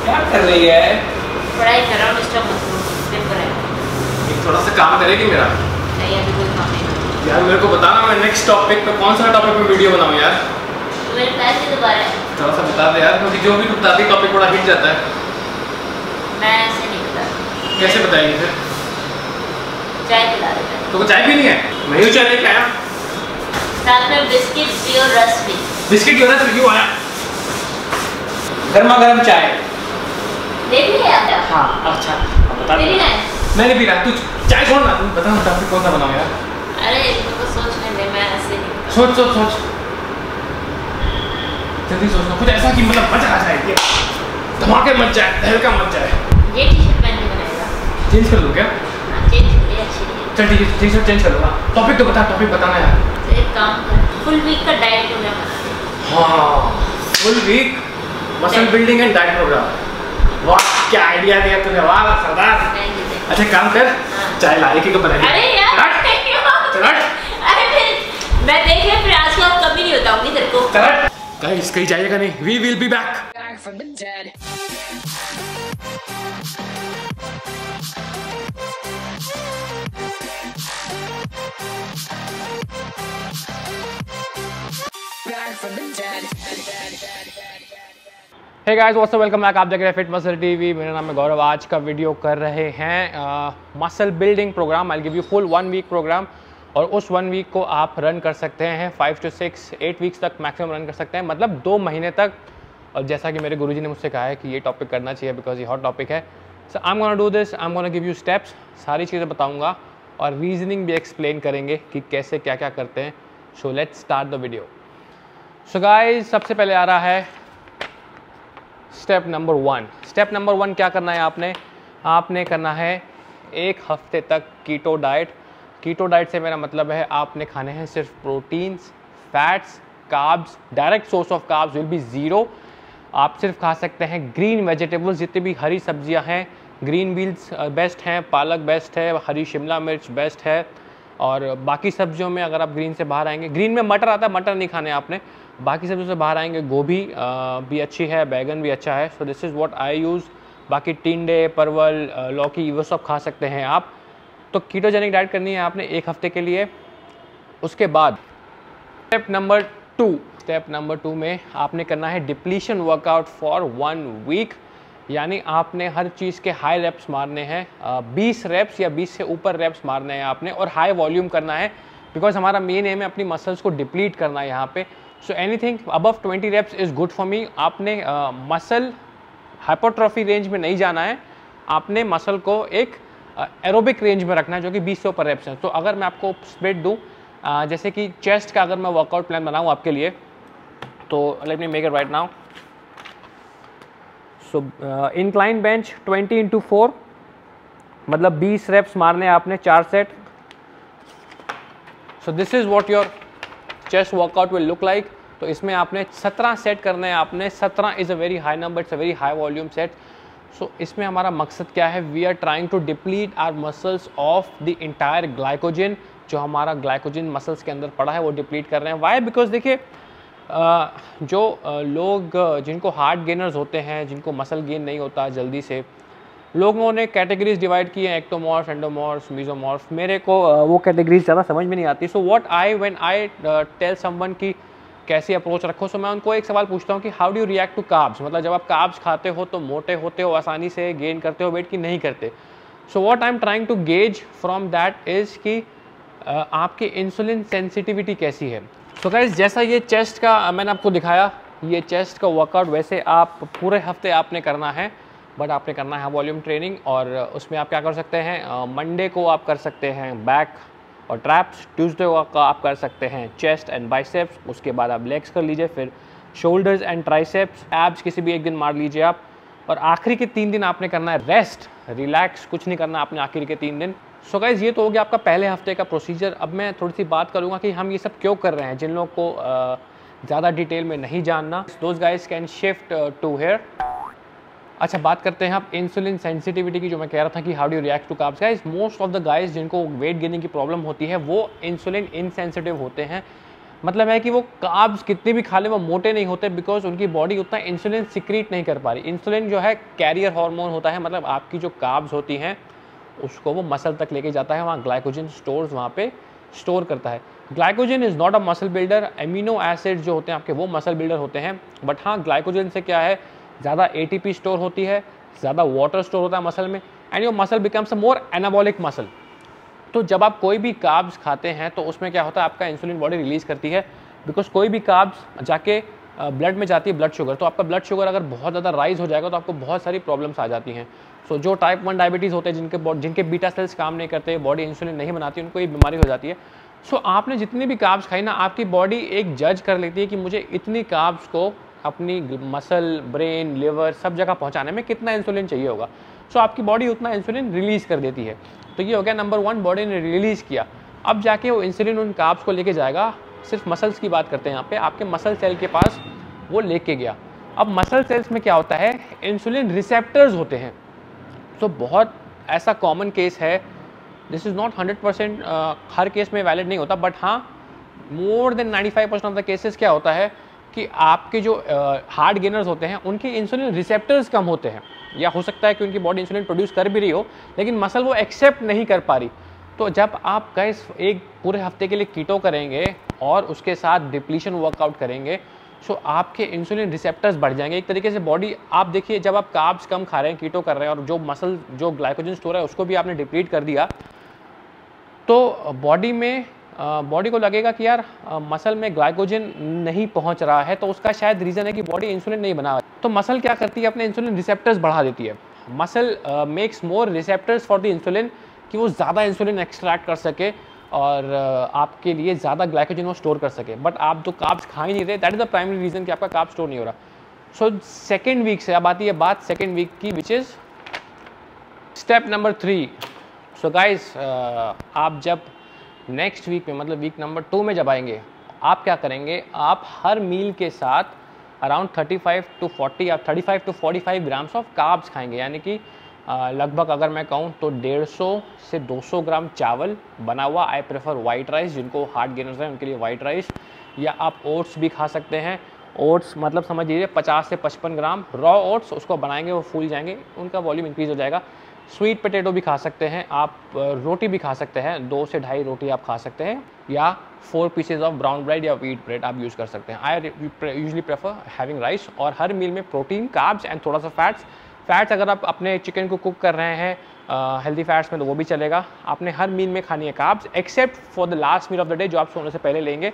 क्या कर रही है? पढ़ाई कर रहा हूँ, डिस्टर्ब मत करो, पेपर है। थोड़ा सा काम करेगी मेरा? नहीं, अभी कोई काम नहीं। यार मेरे को बताना, मैं नेक्स्ट टॉपिक पे कौन सा टॉपिक पे वीडियो बनाऊँ यार? तो मेरे क्लास की दोबारा है। थोड़ा सा बता दे यार, क्योंकि जो भी तू बताती टॉपिक बड़ा हिट जाता है। मैं ऐसे नहीं बताती। कैसे बताएगी फिर? चाय पिला देता है। तो चाय भी नहीं है? मैं ही चाय लेके आया। साथ में बिस्किट भी और रस भी। बिस्किट और रस क्यों आया? गर्मा गर्म चाय। ले भी है आप? हाँ अच्छा, अब बता दे। मैं नहीं पी रहा, तू चाय छोड़ ना, तू बता ना टॉपिक कौन सा बनाऊँ यार? अरे तुमको सोचने दे, मैं ऐसे नहीं बताती। सोच सोच सोच, जल्दी सोचना कुछ ऐसा कि मतलब मजा आ जाए, कि धमाके मच जाए, तहलका मच जाए। ये टी शर्ट पहन के बनाएगा। चेंज कर लूँ क्या? हाँ चेंज कर ले, अच्छी नहीं है। चल ठीक है, टी शर्ट चेंज कर लूँगा। टॉपिक तो बता, टॉपिक बताना यार। तो एक काम कर, फुल वीक का डाइट प्रोग्राम बना दे। हाँ, full week muscle building and diet program. वाह क्या आइडिया दिया तूने, वाह सरदार। अच्छा काम कर, चाय ला, एक ही कप बना दे। अरे यार चल अरे फिर मैं देख लिया, फिर आज के बाद कभी नहीं बताऊंगी तेरे को। चल गाइस, कहीं जाइएगा नहीं, we will be back. from the dead. Back from the dead. Hey guys, what's up, welcome back. आप देख रहे हैं फिट मसल टीवी। मेरा नाम है गौरव। आज का वीडियो कर रहे हैं muscle building program. I give you full 1 week program, और उस 1 वीक को आप रन कर सकते हैं 5 to 6 8 वीक्स तक मैक्सिमम रन कर सकते हैं, मतलब 2 महीने तक। और जैसा कि मेरे गुरुजी ने मुझसे कहा है कि ये टॉपिक करना चाहिए बिकॉज ये हॉट टॉपिक है। So I am gonna do this, I am gonna give you steps, सारी चीज़ें बताऊँगा और रीजनिंग भी एक्सप्लेन करेंगे कि कैसे क्या क्या करते हैं। So let's start the video. So guys, सबसे पहले आ रहा है स्टेप नंबर 1। स्टेप नंबर 1 क्या करना है आपने करना है 1 हफ्ते तक कीटो डाइट। कीटो डाइट से मेरा मतलब है आपने खाने हैं सिर्फ proteins, fats, carbs. Direct source of carbs will be 0। आप सिर्फ खा सकते हैं ग्रीन वेजिटेबल्स, जितनी भी हरी सब्जियां हैं। ग्रीन बीन्स बेस्ट हैं, पालक बेस्ट है, हरी शिमला मिर्च बेस्ट है। और बाकी सब्जियों में अगर आप ग्रीन से बाहर आएंगे, ग्रीन में मटर आता है, मटर नहीं खाने आपने। बाकी सब्जियों से बाहर आएंगे, गोभी भी अच्छी है, बैगन भी अच्छा है। सो this is what I use. बाकी टिंडे, परवल, लौकी, वो सब खा सकते हैं आप। तो कीटोजेनिक डाइट करनी है आपने 1 हफ्ते के लिए। उसके बाद स्टेप नंबर 2 में आपने करना है डिप्लीशन वर्कआउट फॉर 1 वीक। यानी आपने हर चीज़ के हाई रेप्स मारने हैं, 20 रेप्स या 20 से ऊपर रेप्स मारने हैं आपने, और हाई वॉल्यूम करना है बिकॉज हमारा मेन एम है अपनी मसल्स को डिप्लीट करना है यहाँ पे। So anything above 20 reps is good for me. आपने मसल हाइपरट्रॉफी रेंज में नहीं जाना है, आपने मसल को एक एरोबिक रेंज में रखना है जो कि 20 से ऊपर रेप्स हैं। तो अगर मैं आपको स्प्लिट दूँ, जैसे कि चेस्ट का अगर मैं वर्कआउट प्लान बनाऊँ आपके लिए, तो let me make it right now. So incline bench 20x4, मतलब 20 रेप्स मारने आपने 4 set. So this is what your chest workout will look like. तो इसमें आपने 17 सेट करने हैं आपने। 17 is a very high number, it's a very high volume set. So इसमें हमारा मकसद क्या है? We are trying to deplete our muscles of the entire glycogen. जो हमारा ग्लाइकोजन मसल्स के अंदर पड़ा है वो डिप्लीट कर रहे हैं। वाई? बिकॉज देखिए, जो लोग जिनको हार्ट गेनर्स होते हैं, जिनको मसल गेन नहीं होता जल्दी से, लोगों ने कैटेगरीज डिवाइड की हैं, एक्टोमॉर्फ, एंडोमॉर्फ, मीजोमॉर्फ। मेरे को वो कैटेगरीज ज़्यादा समझ में नहीं आती। So what I tell someone कि कैसी अप्रोच रखो, सो मैं उनको एक सवाल पूछता हूँ कि how do you react to carbs. मतलब जब आप कार्ब्स खाते हो तो मोटे होते हो आसानी से, गेन करते हो वेट की नहीं करते। So what I am trying to gauge from that is कि आपकी इंसुलिन सेंसिटिविटी कैसी है। सो गाइस, जैसा ये चेस्ट का मैंने आपको दिखाया, ये चेस्ट का वर्कआउट वैसे आप पूरे हफ्ते आपने करना है, बट आपने करना है वॉल्यूम ट्रेनिंग। और उसमें आप क्या कर सकते हैं, मंडे को आप कर सकते हैं बैक और ट्रैप्स, ट्यूसडे को आप कर सकते हैं चेस्ट एंड बाइसेप्स, उसके बाद आप लेग्स कर लीजिए, फिर शोल्डर्स एंड ट्राइसेप्स, एब्स किसी भी एक दिन मार लीजिए आप। और आखिरी के 3 दिन आपने करना है रेस्ट, रिलैक्स, कुछ नहीं करना आपने आखिरी के 3 दिन। सो गाइस, ये तो हो गया आपका पहले हफ्ते का प्रोसीजर। अब मैं थोड़ी सी बात करूँगा कि हम ये सब क्यों कर रहे हैं। जिन लोगों को ज़्यादा डिटेल में नहीं जानना, those guys can shift to here. अच्छा, बात करते हैं आप इंसुलिन सेंसिटिविटी की, जो मैं कह रहा था कि how do you react to carbs. Guys, most of the guys जिनको वेट गेनिंग की प्रॉब्लम होती है वो इंसुलिन इनसेंसिटिव होते हैं। मतलब है कि वो कार्ब्स कितने भी खा ले वो मोटे नहीं होते, बिकॉज उनकी बॉडी उतना इंसुलिन सिक्रीट नहीं कर पा रही। इंसुलिन जो है कैरियर हार्मोन होता है, मतलब आपकी जो कार्ब्स होती हैं उसको वो मसल तक लेके जाता है, वहाँ ग्लाइकोजन स्टोर्स वहाँ पे स्टोर करता है। Glycogen is not a muscle builder, amino acid जो होते हैं आपके वो मसल बिल्डर होते हैं, बट हाँ ग्लाइकोजन से क्या है, ज़्यादा ATP स्टोर होती है, ज़्यादा वाटर स्टोर होता है मसल में, and your muscle becomes a more anabolic muscle. तो जब आप कोई भी कार्ब्स खाते हैं तो उसमें क्या होता है, आपका इंसुलिन बॉडी रिलीज़ करती है, बिकॉज कोई भी कार्ब्स जाके ब्लड में जाती है, ब्लड शुगर, तो आपका ब्लड शुगर अगर बहुत ज़्यादा राइज हो जाएगा तो आपको बहुत सारी प्रॉब्लम्स आ जाती हैं। सो जो टाइप 1 डायबिटीज़ होते हैं, जिनके बीटा सेल्स काम नहीं करते, बॉडी इंसुलिन नहीं बनाती, उनको ये बीमारी हो जाती है। सो आपने जितनी भी कार्ब्स खाई ना, आपकी बॉडी एक जज कर लेती है कि मुझे इतनी कार्ब्स को अपनी मसल, ब्रेन, लिवर सब जगह पहुंचाने में कितना इंसुलिन चाहिए होगा। सो आपकी बॉडी उतना इंसुलिन रिलीज़ कर देती है। तो ये हो गया नंबर 1, बॉडी ने रिलीज़ किया। अब जाके वो इंसुलिन उन कार्ब्स को लेके जाएगा, सिर्फ मसल्स की बात करते हैं यहाँ पे, आपके मसल सेल के पास वो लेके गया। अब मसल सेल्स में क्या होता है, इंसुलिन रिसेप्टर्स होते हैं। तो बहुत ऐसा कॉमन केस है, this is not 100% her case में वैलिड नहीं होता, बट हाँ more than 95% of the cases क्या होता है कि आपके जो हार्ट गेनर्स होते हैं उनके इंसुलिन रिसेप्टर्स कम होते हैं, या हो सकता है कि उनकी बॉडी इंसुलिन प्रोड्यूस कर भी रही हो लेकिन मसल वो एक्सेप्ट नहीं कर पा रही। तो जब आप गाइस एक पूरे हफ्ते के लिए कीटो करेंगे और उसके साथ डिप्लीशन वर्कआउट करेंगे, सो आपके इंसुलिन रिसेप्टर्स बढ़ जाएंगे। एक तरीके से बॉडी, आप देखिए जब आप कार्ब्स कम खा रहे हैं, कीटो कर रहे हैं, और जो मसल जो ग्लाइकोजन स्टोर है उसको भी आपने डिप्लीट कर दिया, तो बॉडी को लगेगा कि यार मसल में ग्लाइकोजन नहीं पहुंच रहा है, तो उसका शायद रीज़न है कि बॉडी इंसुलिन नहीं बना। तो मसल क्या करती है, अपने इंसुलिन रिसेप्टर्स बढ़ा देती है। Muscle makes more receptors for the insulin, कि वो ज़्यादा इंसुलिन एक्सट्रैक्ट कर सके और आपके लिए ज़्यादा ग्लाइकोजन वो स्टोर कर सके। बट आप जो कार्ब्स खा ही नहीं रहे, that is the primary reason कि आपका कार्ब स्टोर नहीं हो रहा। सो सेकेंड वीक से अब आती है बात सेकेंड वीक की, which is step number 3। So guys, आप जब नेक्स्ट वीक में, मतलब वीक नंबर 2 में जब आएंगे, आप क्या करेंगे, आप हर मील के साथ अराउंड 35 to 40 या 35 to 45 ग्राम्स ऑफ कार्ब्स खाएंगे। यानी कि लगभग अगर मैं कहूँ तो 150 से 200 ग्राम चावल बना हुआ। आई प्रेफर वाइट राइस, जिनको हार्ट गेनर्स हैं उनके लिए वाइट राइस, या आप ओट्स भी खा सकते हैं। ओट्स मतलब समझ लीजिए 50 से 55 ग्राम रॉ ओट्स, उसको बनाएंगे, वो फूल जाएंगे, उनका वॉल्यूम इंक्रीज हो जाएगा। स्वीट पोटैटो भी खा सकते हैं आप, रोटी भी खा सकते हैं, 2 से 2.5 रोटी आप खा सकते हैं, या 4 पीसेज ऑफ ब्राउन ब्रेड या व्हीट ब्रेड आप यूज़ कर सकते हैं। I usually prefer having rice. और हर मील में प्रोटीन, कार्ब्स एंड थोड़ा सा फैट्स अगर आप अपने चिकन को कुक कर रहे हैं हेल्दी फैट्स में तो वो भी चलेगा। आपने हर मील में खानी है carbs, except for the last meal of the day जो आप सोने से पहले लेंगे,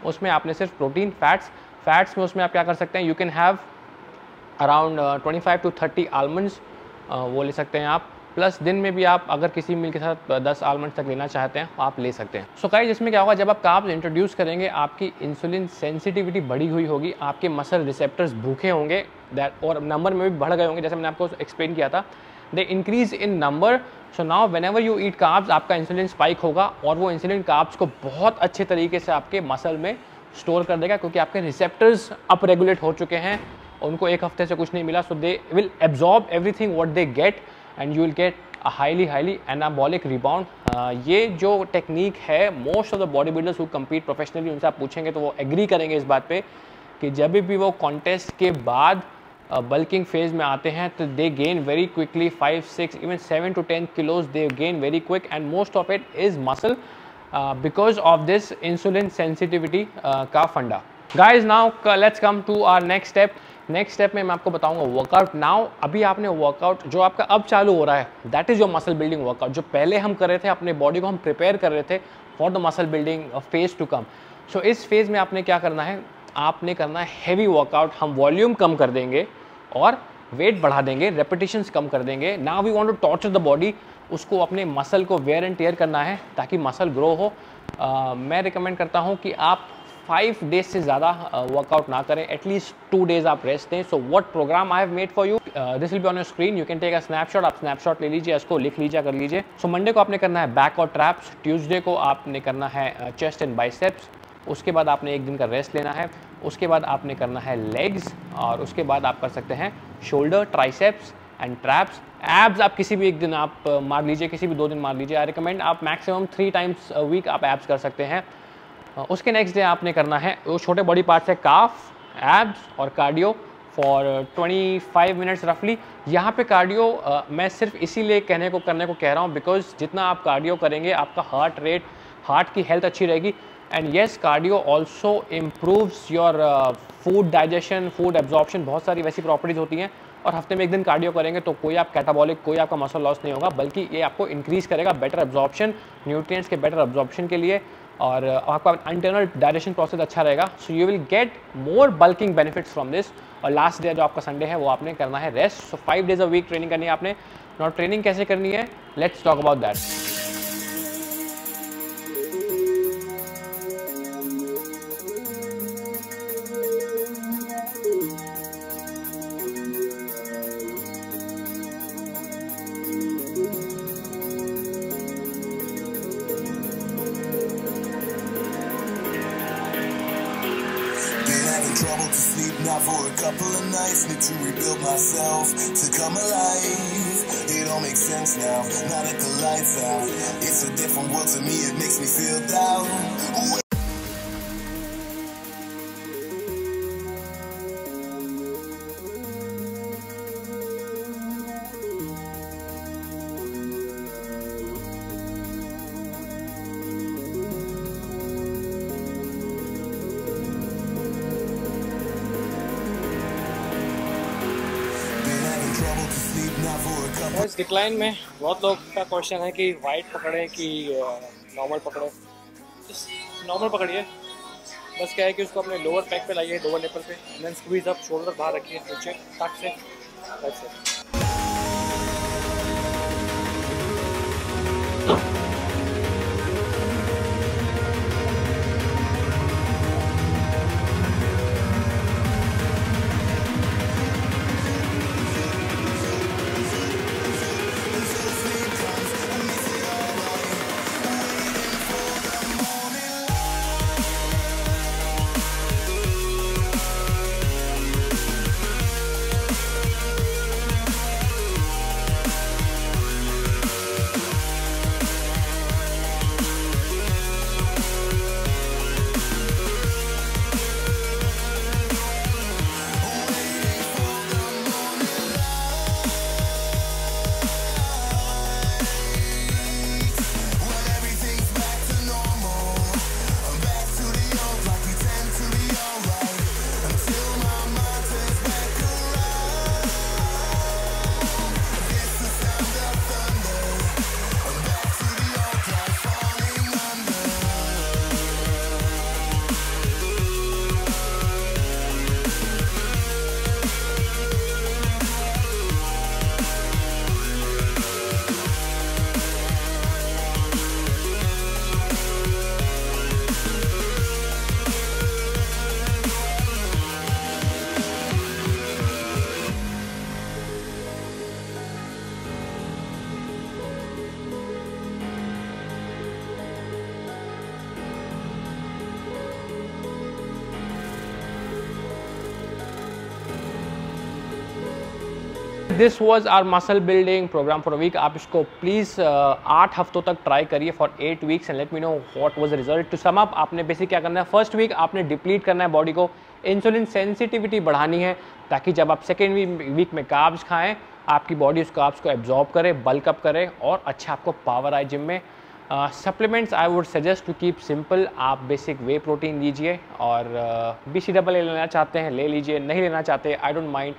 उसमें आपने सिर्फ प्रोटीन, फैट्स में उसमें आप क्या कर सकते हैं, you can have around 25 to 30 almonds, वो ले सकते हैं आप। प्लस दिन में भी आप अगर किसी मील के साथ 10 आलमंड तक लेना चाहते हैं आप ले सकते हैं। सो गाइस, इसमें क्या होगा, जब आप कार्ब्स इंट्रोड्यूस करेंगे आपकी इंसुलिन सेंसिटिविटी बढ़ी हुई होगी, आपके मसल रिसेप्टर्स भूखे होंगे, दैट और नंबर में भी बढ़ गए होंगे, जैसे मैंने आपको एक्सप्लेन किया था, they increase in number. So now whenever you eat carbs आपका इंसुलिन स्पाइक होगा, और वो इंसुलिन कार्ब्स को बहुत अच्छे तरीके से आपके मसल में स्टोर कर देगा, क्योंकि आपके रिसेप्टर्स अप रेगुलेट हो चुके हैं, उनको एक हफ्ते से कुछ नहीं मिला। So they will absorb everything what they get and you will get a highly anabolic rebound. ये जो टेक्निक है, most of the body builders who compete professionally, उनसे आप पूछेंगे तो वो एग्री करेंगे इस बात पे कि जब भी वो कॉन्टेस्ट के बाद बल्किंग फेज में आते हैं तो they gain very quickly 5, 6, even 7 to 10 kilos they gain very quick, and most of it is muscle because of this insulin sensitivity का फंडा। Guys, now let's come to our next step. Next step में मैं आपको बताऊंगा workout. Now अभी आपने workout जो आपका अब चालू हो रहा है, that is your muscle building workout. जो पहले हम कर रहे थे, अपने बॉडी को हम प्रिपेयर कर रहे थे for the muscle building phase to come. So इस फेज में आपने क्या करना है, आपने करना है हैवी वर्कआउट। हम वॉल्यूम कम कर देंगे और वेट बढ़ा देंगे, रेपिटेशंस कम कर देंगे। Now we want to torture the body, उसको अपने मसल को वेयर एंड टेयर करना है ताकि मसल ग्रो हो। मैं रिकमेंड करता हूँ कि आप 5 डेज से ज़्यादा वर्कआउट ना करें, एटलीस्ट 2 डेज आप रेस्ट दें। So what program I have made for you, this will be on your screen, you can take a snapshot. आप स्नैपशॉट ले लीजिए, इसको लिख लीजिए, कर लीजिए। सो मंडे को आपने करना है बैक और ट्रैप्स, ट्यूसडे को आपने करना है चेस्ट एंड बाइसेप्स, उसके बाद आपने एक दिन का रेस्ट लेना है, उसके बाद आपने करना है लेग्स, और उसके बाद आप कर सकते हैं shoulder, triceps and traps. Abs आप किसी भी एक दिन आप मार लीजिए, किसी भी 2 दिन मार लीजिए। आई रिकमेंड आप मैक्सिमम 3 times a week आप एब्स कर सकते हैं। उसके नेक्स्ट डे आपने करना है वो छोटे बॉडी पार्ट्स है काफ, एब्स और कार्डियो फॉर 25 मिनट्स रफली। यहाँ पे कार्डियो मैं सिर्फ इसीलिए करने को कह रहा हूँ बिकॉज जितना आप कार्डियो करेंगे आपका हार्ट रेट, हार्ट की हेल्थ अच्छी रहेगी। And yes, cardio also improves your food digestion, food absorption, बहुत सारी वैसी प्रॉपर्टीज़ होती हैं। और हफ्ते में एक दिन कार्डियो करेंगे तो कोई आप कैटाबॉलिक, कोई आपका मसल लॉस नहीं होगा, बल्कि ये आपको इंक्रीज़ करेगा बेटर एब्जॉर्प्शन, न्यूट्रिएंट्स के बेटर एब्जॉर्प्शन के लिए, और आपका इंटरनल डाइजेशन प्रोसेस अच्छा रहेगा। So you will get more bulking benefits from this. और लास्ट डे जो आपका संडे है वो आपने करना है rest. So 5 days a week training करनी है आपने। नॉट ट्रेनिंग कैसे करनी है, let's talk about that. Trouble to sleep now for a couple of nights. Need to rebuild myself to come alive. It all makes sense now, now that the lights out. It's a different world to me, it makes me feel down. इस decline में बहुत लोग का question है कि white पकड़े कि normal पकड़े। नॉर्मल पकड़िए, बस क्या है कि उसको अपने लोअर पैक पे लाइए, लोअर निपल पे, देन स्क्वीज अप, शोल्डर बाहर रखिए नीचे टक से, that's it. This was our muscle building program for a week. आप इसको प्लीज़ 8 हफ्तों तक ट्राई करिए for 8 weeks and let me know what was the result. To sum up, आपने बेसिक क्या करना है, फर्स्ट वीक आपने डिप्लीट करना है बॉडी को, इंसुलिन सेंसिटिविटी बढ़ानी है, ताकि जब आप सेकेंड वीक में कार्ब्स खाएं आपकी बॉडी उस कार्ब्स को एब्जॉर्ब करे, बल्क अप करे और अच्छा आपको पावर आए जिम में। Supplements I would suggest to keep simple. आप बेसिक वे प्रोटीन लीजिए और BCAA लेना चाहते हैं ले लीजिए, नहीं लेना चाहते I don't mind.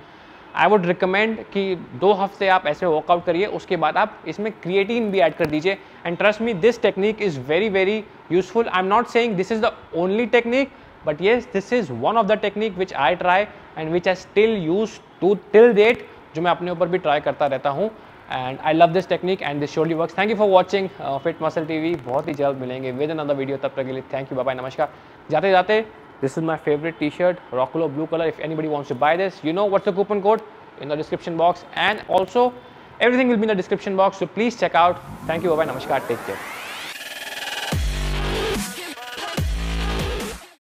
I would recommend कि 2 हफ्ते आप ऐसे वर्कआउट करिए, उसके बाद आप इसमें क्रिएटिन भी ऐड कर दीजिए। And trust me, this technique is very very useful. I am not saying this is the only technique, but yes this is one of the technique which I try and which I still use to till date, जो मैं अपने ऊपर भी try करता रहता हूँ। And I love this technique and this surely works. Thank you for watching fit muscle TV। बहुत ही जल्द मिलेंगे विद अनदर वीडियो, तब तक के लिए थैंक यू, बाय बाय, नमस्कार। जाते जाते, this is my favorite t-shirt, Rockolo blue color. If anybody wants to buy this, you know what's the coupon code in the description box, and also everything will be in the description box, so please check out. Thank you, bye bye, namaskar, take care.